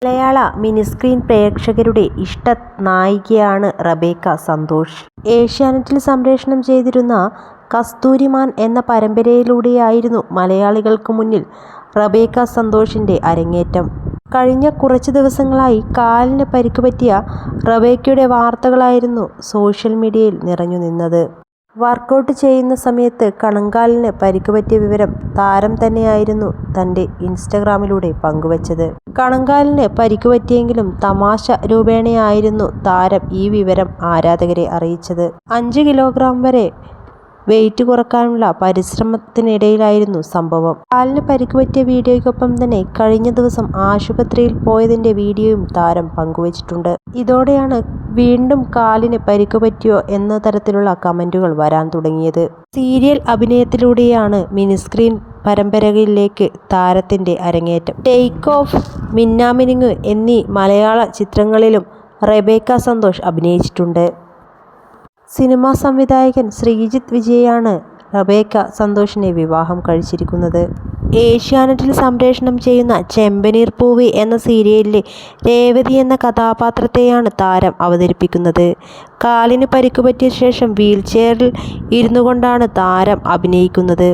മലയാള mini screen പ്രേക്ഷകരുടെ ഇഷ്ട നായികയാണ് Rebecca Santhosh. ഏഷ്യാനെറ്റിൽ സംപ്രേഷണം ചെയ്തിരുന്ന കസ്തൂരിമാൻ എന്ന പരമ്പരയിലൂടെയായിരുന്നു മലയാളികൾക്ക് മുന്നിൽ റബേക്ക സന്തോഷിൻ്റെ അരങ്ങേറ്റം. കഴിഞ്ഞ കുറച്ച് ദിവസങ്ങളായി കാലിന് പരിക്ക് പറ്റിയ റബേക്കയുടെ വാർത്തകളായിരുന്നു സോഷ്യൽ മീഡിയയിൽ നിറഞ്ഞു നിന്നത്. വർക്കൗട്ട് ചെയ്യുന്ന സമയത്ത് കണങ്കാലിന് പരിക്ക് പറ്റിയ വിവരം താരം തന്നെയായിരുന്നു തൻ്റെ ഇൻസ്റ്റഗ്രാമിലൂടെ പങ്കുവച്ചത്. കണങ്കാലിന് പരിക്ക് പറ്റിയെങ്കിലും തമാശ രൂപേണയായിരുന്നു താരം ഈ വിവരം ആരാധകരെ അറിയിച്ചത്. 5 കിലോഗ്രാം വരെ വെയിറ്റ് കുറക്കാനുള്ള പരിശ്രമത്തിനിടയിലായിരുന്നു സംഭവം. കാലിന് പരിക്ക് പറ്റിയ വീഡിയോയ്ക്കൊപ്പം തന്നെ കഴിഞ്ഞ ദിവസം ആശുപത്രിയിൽ പോയതിൻ്റെ വീഡിയോയും താരം പങ്കുവച്ചിട്ടുണ്ട്. ഇതോടെയാണ് വീണ്ടും കാലിന് പരിക്ക് പറ്റിയോ എന്ന തരത്തിലുള്ള കമൻറ്റുകൾ വരാൻ തുടങ്ങിയത്. സീരിയൽ അഭിനയത്തിലൂടെയാണ് മിനിസ്ക്രീൻ പരമ്പരകളിലേക്ക് താരത്തിൻ്റെ അരങ്ങേറ്റം. ടേക്ക് ഓഫ്, മിന്നാമിനുങ്ങ് എന്നീ മലയാള ചിത്രങ്ങളിലും റബേക്ക സന്തോഷ് അഭിനയിച്ചിട്ടുണ്ട്. സിനിമാ സംവിധായകൻ ശ്രീജിത്ത് വിജയാണ് റബേക്ക സന്തോഷിനെ വിവാഹം കഴിച്ചിരിക്കുന്നത്. ഏഷ്യാനെറ്റിൽ സംപ്രേഷണം ചെയ്യുന്ന ചെമ്പനീർ പൂവ് എന്ന സീരിയലിലെ രേവതി എന്ന കഥാപാത്രത്തെയാണ് താരം അവതരിപ്പിക്കുന്നത്. കാലിന് പരിക്ക് പറ്റിയ ശേഷം വീൽചെയറിൽ ഇരുന്നുകൊണ്ടാണ് താരം അഭിനയിക്കുന്നത്.